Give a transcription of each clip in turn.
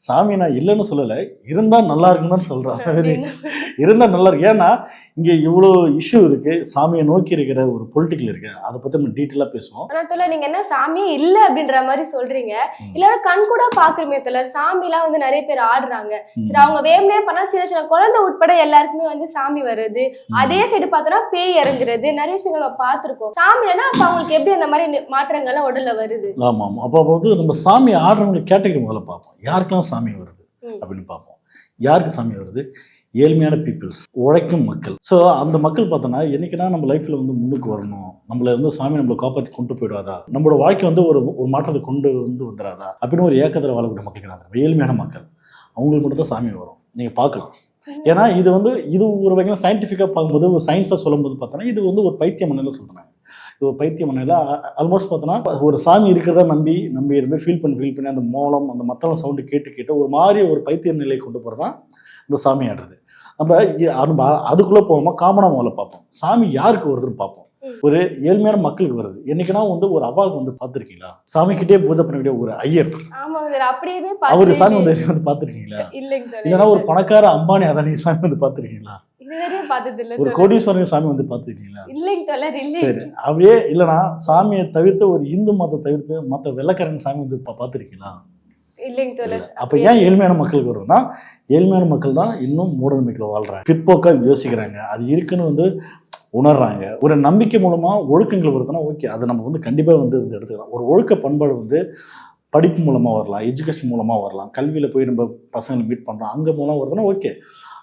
சாமி நான் இல்லைன்னு சொல்லலை, இருந்தால் நல்லா இருக்குன்னு தான் சொல்கிறேன். இருந்தால் நல்லா இருக்கு. ஏன்னா இங்கே இவ்வளோ இஷ்யூ இருக்குது, சாமியை நோக்கி இருக்கிற ஒரு பொலிட்டிக்கல் இருக்குது, அதை பற்றி நம்ம டீட்டெயிலாக பேசுவோம். ஆனால் நீங்கள் என்ன சாமியே இல்லை அப்படின்ற மாதிரி சொல்கிறீங்க, இல்லைன்னா கண் கூட பார்க்குறமே தோழர், சாமிலாம் வந்து நிறைய பேர் ஆடுறாங்க. சரி, அவங்க வேணும்னே பண்ணால் சின்ன சின்ன குழந்தை உட்பட எல்லாருக்குமே வந்து சாமி வருது, அதே சைடு பார்த்தோன்னா பேய் இறங்குறது, நிறைய விஷயங்கள் நம்ம பார்த்துருக்கோம். சாமினா அப்போ அவங்களுக்கு எப்படி அந்த மாதிரி மாற்றங்கள்லாம் உடல்ல வருது? ஆமாம், அப்போ வந்து நம்ம சாமி ஆடுறவங்களுக்கு கேட்டகரி முதல்ல பார்ப்போம். யாருக்கெல்லாம் சாமி வருது அப்படின்னு பார்ப்போம். யாருக்கு சாமி வருது? ஏழ்மையான பீப்புள்ஸ், உழைக்கும் மக்கள். ஸோ அந்த மக்கள் பார்த்தோன்னா என்றைக்குன்னா நம்ம லைஃப்பில் வந்து முன்னுக்கு வரணும், நம்மளை வந்து சாமி நம்மளை காப்பாற்றி கொண்டு போயிடாதா, நம்மளோட வாழ்க்கை வந்து ஒரு மாற்றத்தை கொண்டு வந்துடாதா அப்படின்னு ஒரு ஏக்கத்தில் வாழக்கூடிய மக்கள் இருக்கிறாங்க. ஏழ்மையான மக்கள், அவங்களுக்கு மட்டும் தான் சாமி வரும். நீங்கள் பார்க்கலாம். ஏன்னா இது வந்து இது ஒரு வகையில் சயின்டிஃபிக்காக பார்க்கும்போது, ஒரு சயின்ஸாக சொல்லும்போது பார்த்தோன்னா இது வந்து ஒரு பைத்திய மண்ணில் சொல்கிறாங்க. இது ஒரு பைத்திய மண்ணில் ஆல்மோஸ்ட் பார்த்தோன்னா ஒரு சாமி இருக்கிறதா நம்பி ஃபீல் பண்ணி அந்த மோளம் அந்த மத்தளம் சவுண்டு கேட்டு ஒரு மாதிரி ஒரு பைத்திய நிலையை கொண்டு போகிறது தான் இந்த சாமி ஆடுறது. நம்ம அதுக்குள்ளே போகாமல் காமனாக முதல்ல பார்ப்போம். சாமி யாருக்கு வருதுன்னு பார்ப்போம். ஒரு ஏழ்மையான மக்களுக்கு வருது. என்னைக்குன்னா வந்து ஒரு அவாவுக்கு வந்து பார்த்துருக்கீங்களா? சாமிக்கிட்டே பூஜை பண்ணக்கூடிய ஒரு ஐயர், அவரு சாமி வந்து பார்த்துருக்கீங்களா? இல்லைன்னா ஒரு பணக்கார அம்பானி அதானி சாமி வந்து பார்த்துருக்கீங்களா? ஒரு கோடீஸ்வரன் சாமி வந்து பார்த்துருக்கீங்களா? சரி, அப்படியே இல்லைன்னா சாமியை தவிர்த்து ஒரு இந்து மதத்தை தவிர்த்து மற்ற வெள்ளைக்காரன் சாமி வந்து பார்த்துருக்கீங்களா? அப்ப ஏன் ஏழ்மையான மக்களுக்கு வருதுன்னா, ஏழ்மையான மக்கள் தான் இன்னும் மூட நம்பிக்கையில் வாழ்றாங்க, பிற்போக்கா யோசிக்கிறாங்க, அது இருக்குன்னு வந்து உணர்றாங்க. ஒரு நம்பிக்கை மூலமா ஒழுக்கங்கள் வருதுன்னா ஓகே, அதை நம்ம வந்து கண்டிப்பாக வந்து எடுத்துக்கலாம். ஒரு ஒழுக்க பண்பாடு வந்து படிப்பு மூலமாக வரலாம், எஜுகேஷன் மூலமாக வரலாம், கல்வியில் போய் நம்ம பசங்களை மீட் பண்ணுறோம் அங்கே மூலம் வருதுன்னா ஓகே.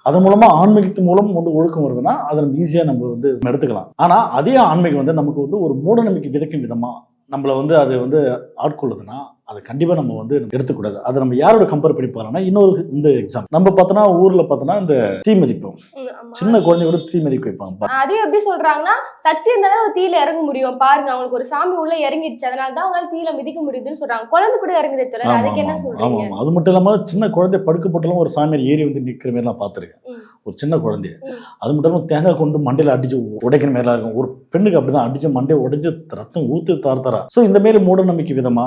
அதன் மூலமாக ஆன்மீகத்து மூலம் வந்து ஒழுக்கம் வருதுன்னா அதை நம்ம ஈஸியாக நம்ம வந்து எடுத்துக்கலாம். ஆனால் அதே ஆன்மீகம் வந்து நமக்கு வந்து ஒரு மூட நம்பிக்கை விதைக்கும் விதமாக நம்மளை வந்து அது வந்து ஆட்கொள்ளுதுன்னா அதை கண்டிப்பாக நம்ம வந்து எடுத்துக்கூடாது. அதை நம்ம யாரோட கம்பேர் பண்ணி பாருன்னா, இன்னொரு இந்த எக்ஸாம் நம்ம பார்த்தோன்னா ஊரில் பார்த்தோன்னா இந்த தீ மதிப்போம், சின்ன குழந்தையோட தீ மதிப்பு வைப்பாங்க. அது எப்படி சொல்றாங்கன்னா, சக்தி இருந்தாலும் ஒரு தீயில இறங்க முடியும் பாருங்க, அவங்களுக்கு ஒரு சாமி உள்ள இறங்கிடுச்சு, அதனால தான் அவங்களால தீயில மிதிக்க முடியுதுன்னு சொல்றாங்க. குழந்தை கூட இறங்குது. அதுக்கு என்ன சொல்றீங்க? ஆமா, அது மட்டும் இல்லாம சின்ன குழந்தை படுக்க போட்டாலும் ஒரு சாமியார் ஏறி வந்து நிற்கிற மாதிரி நான் பார்த்துருக்கேன். ஒரு சின்ன குழந்தைய அது மட்டும் இல்லாமல் தேங்காய் கொண்டு மண்டையில அடிச்சு உடைக்கிற மாதிரிலாம் இருக்கும். ஒரு பெண்ணுக்கு அப்படிதான் அடிச்சு மண்டையை உடைச்சு ரத்தம் ஊத்து தாரா. ஸோ இந்த மாதிரி மூட நம்பிக்கை விதமா